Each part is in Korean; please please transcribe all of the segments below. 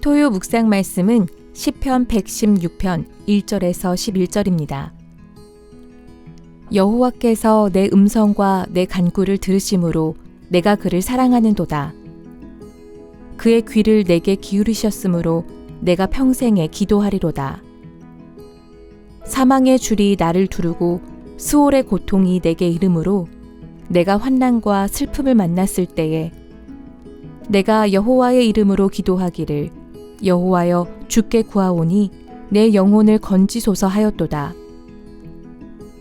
토요 묵상 말씀은 시편 116편 1절에서 11절입니다. 여호와께서 내 음성과 내 간구를 들으심으로 내가 그를 사랑하는도다. 그의 귀를 내게 기울이셨으므로 내가 평생에 기도하리로다. 사망의 줄이 나를 두르고 수월의 고통이 내게 이르므로 내가 환난과 슬픔을 만났을 때에 내가 여호와의 이름으로 기도하기를 여호와여 주께 구하오니 내 영혼을 건지소서 하였도다.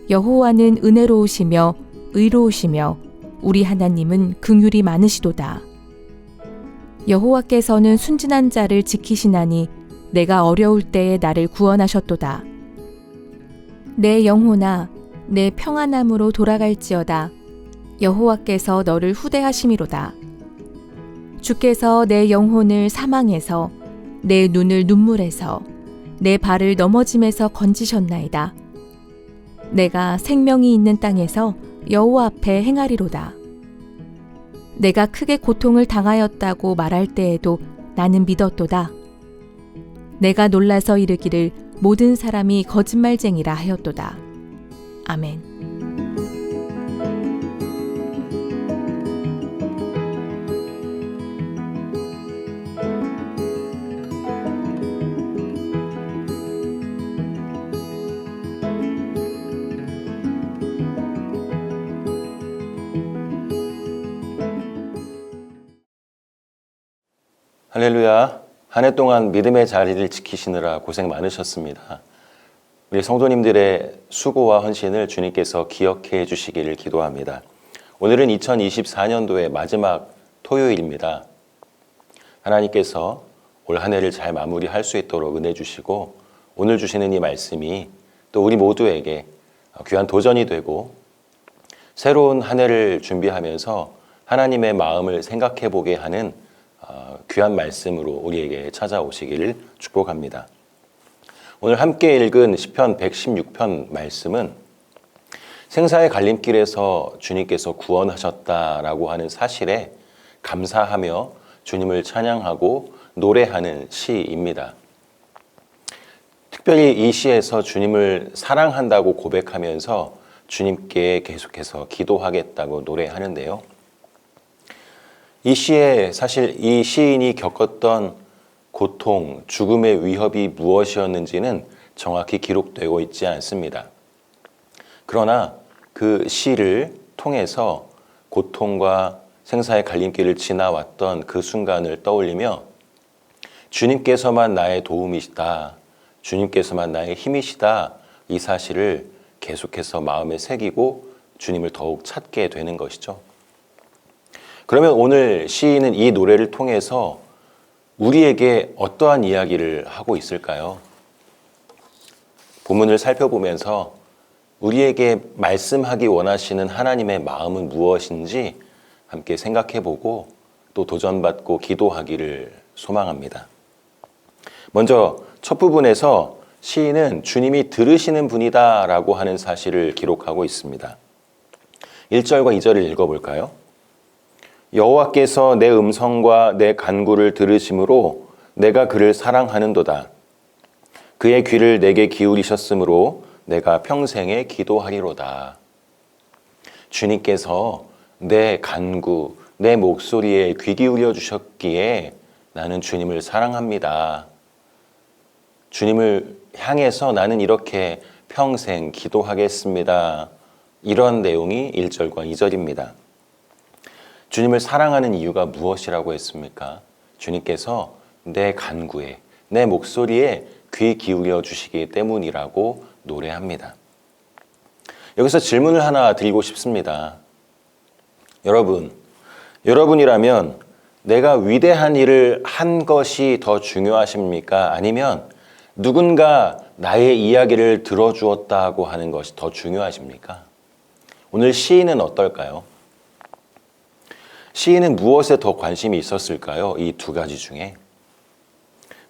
여호와는 은혜로우시며 의로우시며 우리 하나님은 긍휼이 많으시도다. 여호와께서는 순진한 자를 지키시나니 내가 어려울 때에 나를 구원하셨도다. 내 영혼아 내 평안함으로 돌아갈지어다. 여호와께서 너를 후대하심이로다. 주께서 내 영혼을 사망에서 내 눈을 눈물에서 내 발을 넘어짐에서 건지셨나이다. 내가 생명이 있는 땅에서 여호와 앞에 행하리로다. 내가 크게 고통을 당하였다고 말할 때에도 나는 믿었도다. 내가 놀라서 이르기를 모든 사람이 거짓말쟁이라 하였도다. 아멘. 할렐루야. 한 해 동안 믿음의 자리를 지키시느라 고생 많으셨습니다. 우리 성도님들의 수고와 헌신을 주님께서 기억해 주시기를 기도합니다. 오늘은 2024년도의 마지막 토요일입니다. 하나님께서 올 한 해를 잘 마무리할 수 있도록 은혜 주시고 오늘 주시는 이 말씀이 또 우리 모두에게 귀한 도전이 되고 새로운 한 해를 준비하면서 하나님의 마음을 생각해 보게 하는 귀한 말씀으로 우리에게 찾아오시기를 축복합니다. 오늘 함께 읽은 시편 116편 말씀은 생사의 갈림길에서 주님께서 구원하셨다라고 하는 사실에 감사하며 주님을 찬양하고 노래하는 시입니다. 특별히 이 시에서 주님을 사랑한다고 고백하면서 주님께 계속해서 기도하겠다고 노래하는데요. 이 시에 사실 이 시인이 겪었던 고통, 죽음의 위협이 무엇이었는지는 정확히 기록되고 있지 않습니다. 그러나 그 시를 통해서 고통과 생사의 갈림길을 지나왔던 그 순간을 떠올리며 주님께서만 나의 도움이시다, 주님께서만 나의 힘이시다, 이 사실을 계속해서 마음에 새기고 주님을 더욱 찾게 되는 것이죠. 그러면 오늘 시인은 이 노래를 통해서 우리에게 어떠한 이야기를 하고 있을까요? 본문을 살펴보면서 우리에게 말씀하기 원하시는 하나님의 마음은 무엇인지 함께 생각해보고 또 도전받고 기도하기를 소망합니다. 먼저 첫 부분에서 시인은 주님이 들으시는 분이다 라고 하는 사실을 기록하고 있습니다. 1절과 2절을 읽어볼까요? 여호와께서 내 음성과 내 간구를 들으심으로 내가 그를 사랑하는도다. 그의 귀를 내게 기울이셨으므로 내가 평생에 기도하리로다. 주님께서 내 간구, 내 목소리에 귀 기울여 주셨기에 나는 주님을 사랑합니다. 주님을 향해서 나는 이렇게 평생 기도하겠습니다. 이런 내용이 1절과 2절입니다. 주님을 사랑하는 이유가 무엇이라고 했습니까? 주님께서 내 간구에, 내 목소리에 귀 기울여 주시기 때문이라고 노래합니다. 여기서 질문을 하나 드리고 싶습니다. 여러분이라면 내가 위대한 일을 한 것이 더 중요하십니까? 아니면 누군가 나의 이야기를 들어주었다고 하는 것이 더 중요하십니까? 오늘 시인은 어떨까요? 시인은 무엇에 더 관심이 있었을까요? 이 두 가지 중에.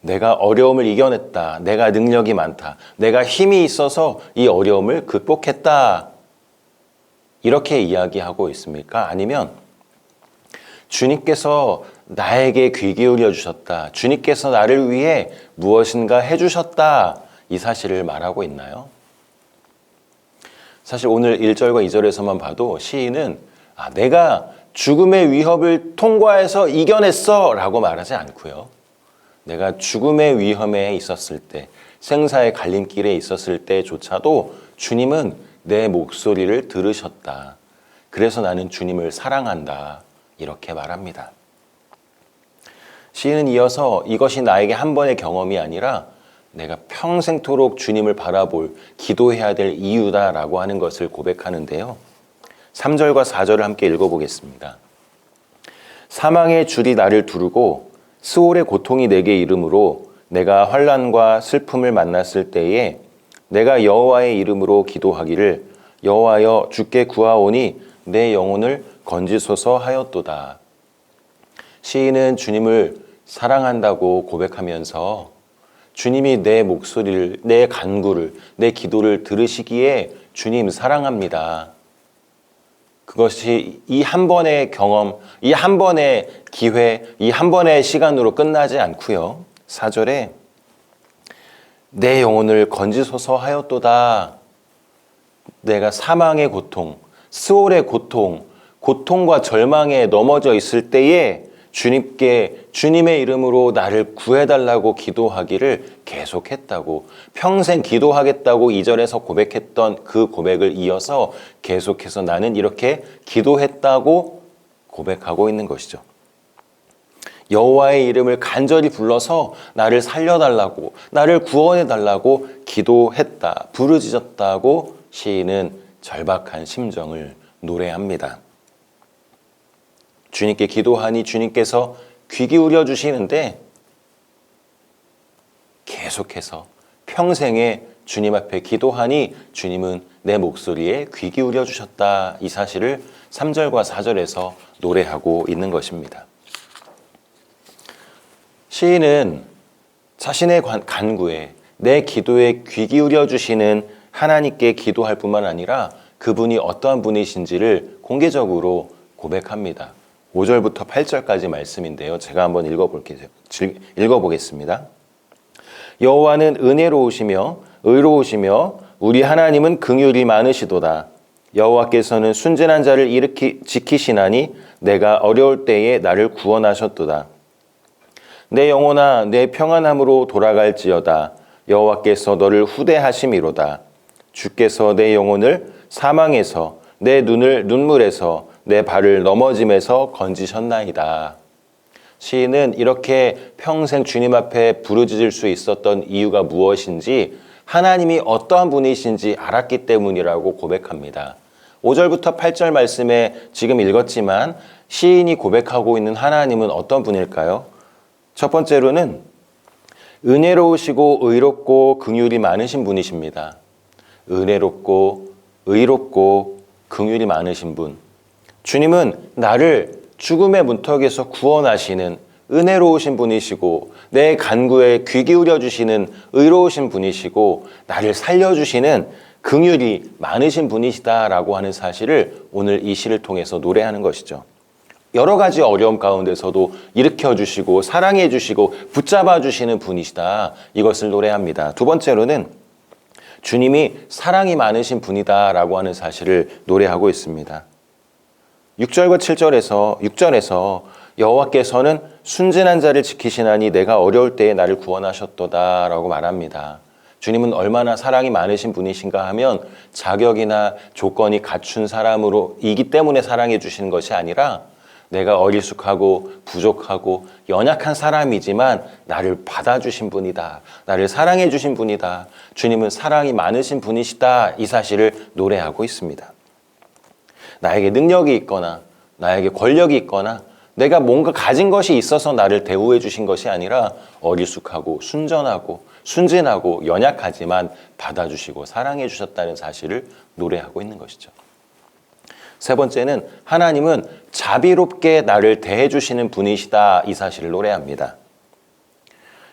내가 어려움을 이겨냈다. 내가 능력이 많다. 내가 힘이 있어서 이 어려움을 극복했다. 이렇게 이야기하고 있습니까? 아니면 주님께서 나에게 귀 기울여 주셨다. 주님께서 나를 위해 무엇인가 해주셨다. 이 사실을 말하고 있나요? 사실 오늘 1절과 2절에서만 봐도 시인은 내가 죽음의 위협을 통과해서 이겨냈어 라고 말하지 않고요. 내가 죽음의 위험에 있었을 때, 생사의 갈림길에 있었을 때조차도 주님은 내 목소리를 들으셨다. 그래서 나는 주님을 사랑한다. 이렇게 말합니다. 시인은 이어서 이것이 나에게 한 번의 경험이 아니라 내가 평생토록 주님을 바라볼, 기도해야 될 이유다라고 하는 것을 고백하는데요. 3절과 4절을 함께 읽어보겠습니다. 사망의 줄이 나를 두르고 스올의 고통이 내게 이름으로 내가 환난과 슬픔을 만났을 때에 내가 여호와의 이름으로 기도하기를 여호와여 주께 구하오니 내 영혼을 건지소서 하였도다. 시인은 주님을 사랑한다고 고백하면서 주님이 내 목소리를, 내 간구를, 내 기도를 들으시기에 주님 사랑합니다. 그것이 이 한 번의 경험, 이 한 번의 기회, 이 한 번의 시간으로 끝나지 않고요. 4절에 내 영혼을 건지소서 하였도다. 내가 사망의 고통, 스올의 고통, 고통과 절망에 넘어져 있을 때에 주님께 주님의 이름으로 나를 구해달라고 기도하기를 계속했다고, 평생 기도하겠다고 2절에서 고백했던 그 고백을 이어서 계속해서 나는 이렇게 기도했다고 고백하고 있는 것이죠. 여호와의 이름을 간절히 불러서 나를 살려달라고, 나를 구원해달라고 기도했다, 부르짖었다고 시인은 절박한 심정을 노래합니다. 주님께 기도하니 주님께서 귀 기울여 주시는데 계속해서 평생에 주님 앞에 기도하니 주님은 내 목소리에 귀 기울여 주셨다. 이 사실을 3절과 4절에서 노래하고 있는 것입니다. 시인은 자신의 간구에, 내 기도에 귀 기울여 주시는 하나님께 기도할 뿐만 아니라 그분이 어떠한 분이신지를 공개적으로 고백합니다. 5절부터 8절까지 말씀인데요. 제가 한번 읽어보겠습니다. 여호와는 은혜로우시며 의로우시며 우리 하나님은 긍휼이 많으시도다. 여호와께서는 순진한 자를 지키시나니 내가 어려울 때에 나를 구원하셨도다. 내 영혼아 내 평안함으로 돌아갈지어다. 여호와께서 너를 후대하심이로다. 주께서 내 영혼을 사망에서 내 눈을 눈물에서 내 발을 넘어짐에서 건지셨나이다. 시인은 이렇게 평생 주님 앞에 부르짖을 수 있었던 이유가 무엇인지, 하나님이 어떠한 분이신지 알았기 때문이라고 고백합니다. 5절부터 8절 말씀에 지금 읽었지만 시인이 고백하고 있는 하나님은 어떤 분일까요? 첫 번째로는 은혜로우시고 의롭고 긍휼이 많으신 분이십니다. 은혜롭고 의롭고 긍휼이 많으신 분. 주님은 나를 죽음의 문턱에서 구원하시는 은혜로우신 분이시고 내 간구에 귀 기울여 주시는 의로우신 분이시고 나를 살려주시는 긍휼이 많으신 분이시다라고 하는 사실을 오늘 이 시를 통해서 노래하는 것이죠. 여러 가지 어려움 가운데서도 일으켜 주시고 사랑해 주시고 붙잡아 주시는 분이시다. 이것을 노래합니다. 두 번째로는 주님이 사랑이 많으신 분이다라고 하는 사실을 노래하고 있습니다. 6절과 6절에서 여호와께서는 순진한 자를 지키시나니 내가 어려울 때에 나를 구원하셨도다 라고 말합니다. 주님은 얼마나 사랑이 많으신 분이신가 하면 자격이나 조건이 갖춘 사람으로이기 때문에 사랑해 주시는 것이 아니라 내가 어리숙하고 부족하고 연약한 사람이지만 나를 받아주신 분이다. 나를 사랑해 주신 분이다. 주님은 사랑이 많으신 분이시다. 이 사실을 노래하고 있습니다. 나에게 능력이 있거나 나에게 권력이 있거나 내가 뭔가 가진 것이 있어서 나를 대우해 주신 것이 아니라 어리숙하고 순전하고 순진하고 연약하지만 받아주시고 사랑해 주셨다는 사실을 노래하고 있는 것이죠. 세 번째는 하나님은 자비롭게 나를 대해 주시는 분이시다. 이 사실을 노래합니다.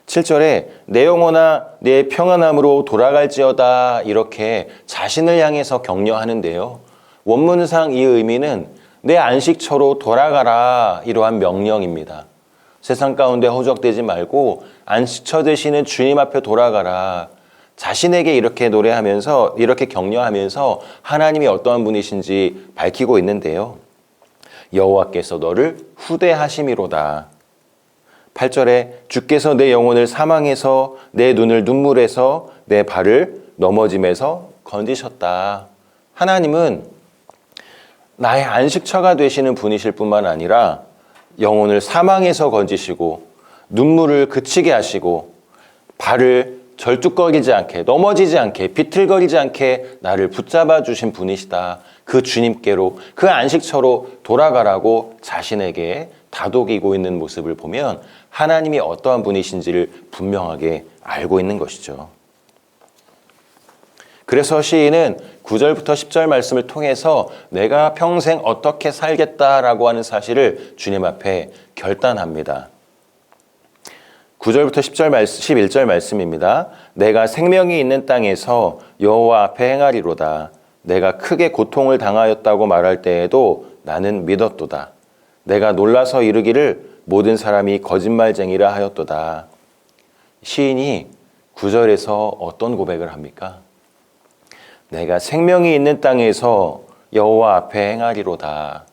7절에 내 영혼아 내 평안함으로 돌아갈지어다 이렇게 자신을 향해서 격려하는데요. 원문상 이 의미는 내 안식처로 돌아가라. 이러한 명령입니다. 세상 가운데 허우적대지 말고 안식처 되시는 주님 앞에 돌아가라. 자신에게 이렇게 노래하면서 이렇게 격려하면서 하나님이 어떠한 분이신지 밝히고 있는데요. 여호와께서 너를 후대하심이로다. 8절에 주께서 내 영혼을 사망에서 내 눈을 눈물에서 내 발을 넘어짐에서 건지셨다. 하나님은 나의 안식처가 되시는 분이실 뿐만 아니라 영혼을 사망에서 건지시고 눈물을 그치게 하시고 발을 절뚝거리지 않게 넘어지지 않게 비틀거리지 않게 나를 붙잡아 주신 분이시다. 그 주님께로 그 안식처로 돌아가라고 자신에게 다독이고 있는 모습을 보면 하나님이 어떠한 분이신지를 분명하게 알고 있는 것이죠. 그래서 시인은 9절부터 10절 말씀을 통해서 내가 평생 어떻게 살겠다라고 하는 사실을 주님 앞에 결단합니다. 9절부터 11절 말씀입니다. 내가 생명이 있는 땅에서 여호와 앞에 행하리로다. 내가 크게 고통을 당하였다고 말할 때에도 나는 믿었도다. 내가 놀라서 이르기를 모든 사람이 거짓말쟁이라 하였도다. 시인이 9절에서 어떤 고백을 합니까? 내가 생명이 있는 땅에서 여호와 앞에 행하리로다.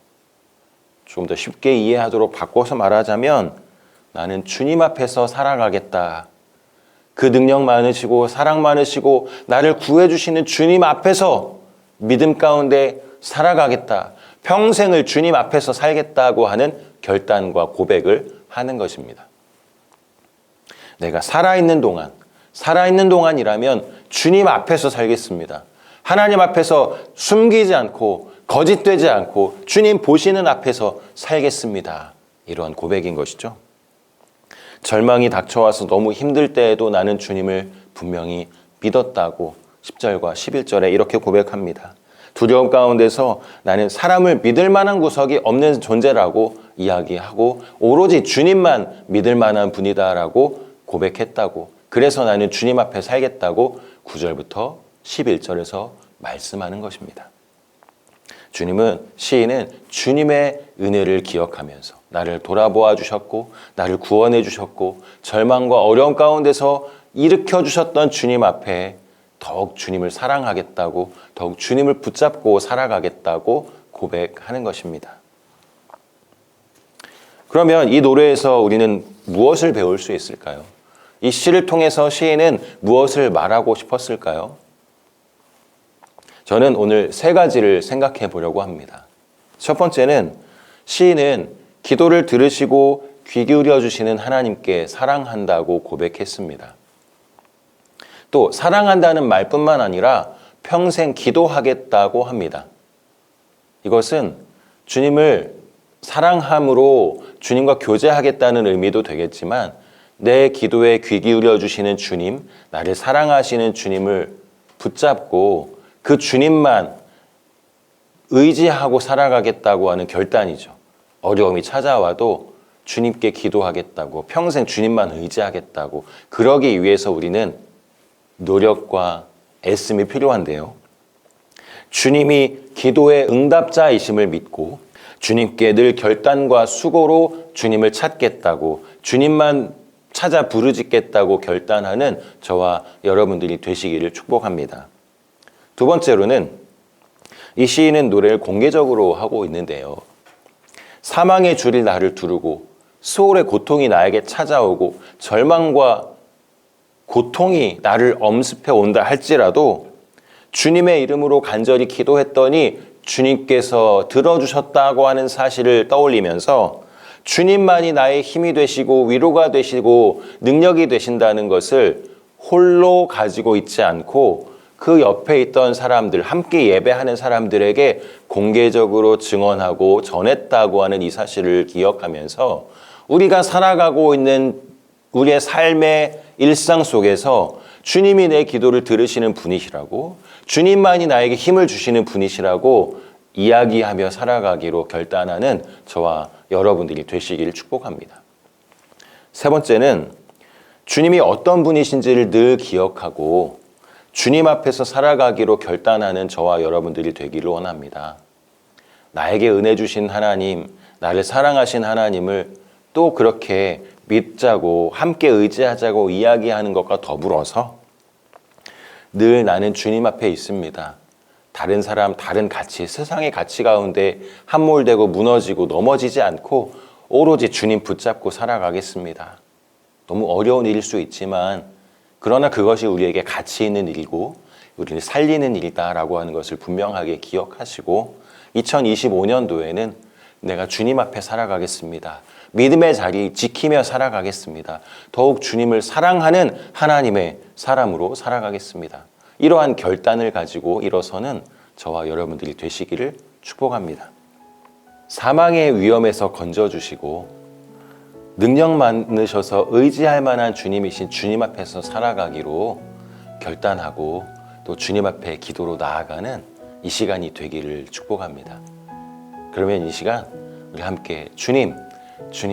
좀 더 쉽게 이해하도록 바꿔서 말하자면 나는 주님 앞에서 살아가겠다. 그 능력 많으시고 사랑 많으시고 나를 구해주시는 주님 앞에서 믿음 가운데 살아가겠다. 평생을 주님 앞에서 살겠다고 하는 결단과 고백을 하는 것입니다. 내가 살아있는 동안이라면 주님 앞에서 살겠습니다. 하나님 앞에서 숨기지 않고 거짓되지 않고 주님 보시는 앞에서 살겠습니다. 이러한 고백인 것이죠. 절망이 닥쳐와서 너무 힘들 때에도 나는 주님을 분명히 믿었다고 10절과 11절에 이렇게 고백합니다. 두려움 가운데서 나는 사람을 믿을 만한 구석이 없는 존재라고 이야기하고 오로지 주님만 믿을 만한 분이다라고 고백했다고, 그래서 나는 주님 앞에 살겠다고 9절부터 11절에서 말씀하는 것입니다. 시인은 주님의 은혜를 기억하면서 나를 돌아보아 주셨고 나를 구원해 주셨고 절망과 어려움 가운데서 일으켜 주셨던 주님 앞에 더욱 주님을 사랑하겠다고, 더욱 주님을 붙잡고 살아가겠다고 고백하는 것입니다. 그러면 이 노래에서 우리는 무엇을 배울 수 있을까요? 이 시를 통해서 시인은 무엇을 말하고 싶었을까요? 저는 오늘 세 가지를 생각해 보려고 합니다. 첫 번째는 시인은 기도를 들으시고 귀 기울여 주시는 하나님께 사랑한다고 고백했습니다. 또 사랑한다는 말뿐만 아니라 평생 기도하겠다고 합니다. 이것은 주님을 사랑함으로 주님과 교제하겠다는 의미도 되겠지만 내 기도에 귀 기울여 주시는 주님, 나를 사랑하시는 주님을 붙잡고 그 주님만 의지하고 살아가겠다고 하는 결단이죠. 어려움이 찾아와도 주님께 기도하겠다고, 평생 주님만 의지하겠다고, 그러기 위해서 우리는 노력과 애씀이 필요한데요. 주님이 기도의 응답자이심을 믿고 주님께 늘 결단과 수고로 주님을 찾겠다고, 주님만 찾아 부르짖겠다고 결단하는 저와 여러분들이 되시기를 축복합니다. 두 번째로는 이 시인은 노래를 공개적으로 하고 있는데요. 사망의 줄이 나를 두르고 수월의 고통이 나에게 찾아오고 절망과 고통이 나를 엄습해 온다 할지라도 주님의 이름으로 간절히 기도했더니 주님께서 들어주셨다고 하는 사실을 떠올리면서 주님만이 나의 힘이 되시고 위로가 되시고 능력이 되신다는 것을 홀로 가지고 있지 않고 그 옆에 있던 사람들, 함께 예배하는 사람들에게 공개적으로 증언하고 전했다고 하는 이 사실을 기억하면서 우리가 살아가고 있는 우리의 삶의 일상 속에서 주님이 내 기도를 들으시는 분이시라고, 주님만이 나에게 힘을 주시는 분이시라고 이야기하며 살아가기로 결단하는 저와 여러분들이 되시기를 축복합니다. 세 번째는 주님이 어떤 분이신지를 늘 기억하고 주님 앞에서 살아가기로 결단하는 저와 여러분들이 되기를 원합니다. 나에게 은혜 주신 하나님, 나를 사랑하신 하나님을 또 그렇게 믿자고 함께 의지하자고 이야기하는 것과 더불어서 늘 나는 주님 앞에 있습니다. 다른 사람, 다른 가치, 세상의 가치 가운데 함몰되고 무너지고 넘어지지 않고 오로지 주님 붙잡고 살아가겠습니다. 너무 어려운 일일 수 있지만 그러나 그것이 우리에게 가치 있는 일이고 우리를 살리는 일이다라고 하는 것을 분명하게 기억하시고 2025년도에는 내가 주님 앞에 살아가겠습니다. 믿음의 자리 지키며 살아가겠습니다. 더욱 주님을 사랑하는 하나님의 사람으로 살아가겠습니다. 이러한 결단을 가지고 일어서는 저와 여러분들이 되시기를 축복합니다. 사망의 위험에서 건져주시고 능력 많으셔서 의지할 만한 주님이신 주님 앞에서 살아가기로 결단하고 또 주님 앞에 기도로 나아가는 이 시간이 되기를 축복합니다. 그러면 이 시간 우리 함께 주님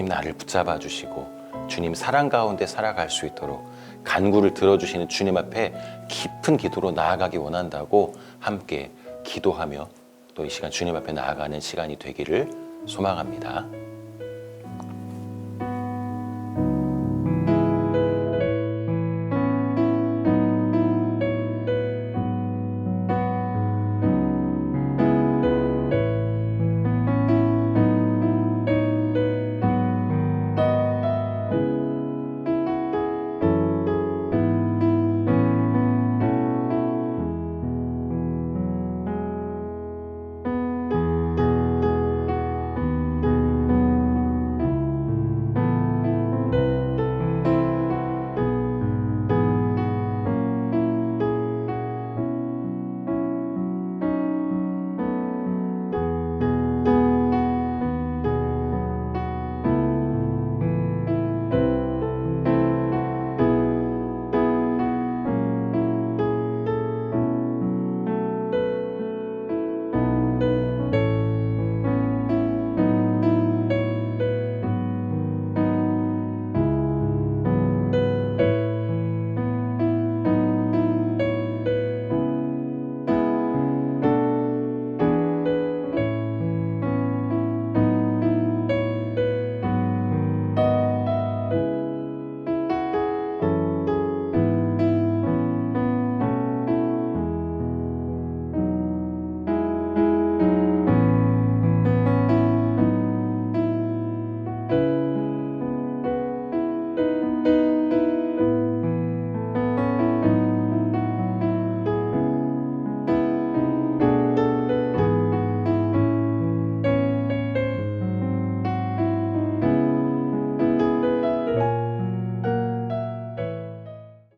나를 붙잡아 주시고 주님 사랑 가운데 살아갈 수 있도록 간구를 들어주시는 주님 앞에 깊은 기도로 나아가기 원한다고 함께 기도하며 또 이 시간 주님 앞에 나아가는 시간이 되기를 소망합니다.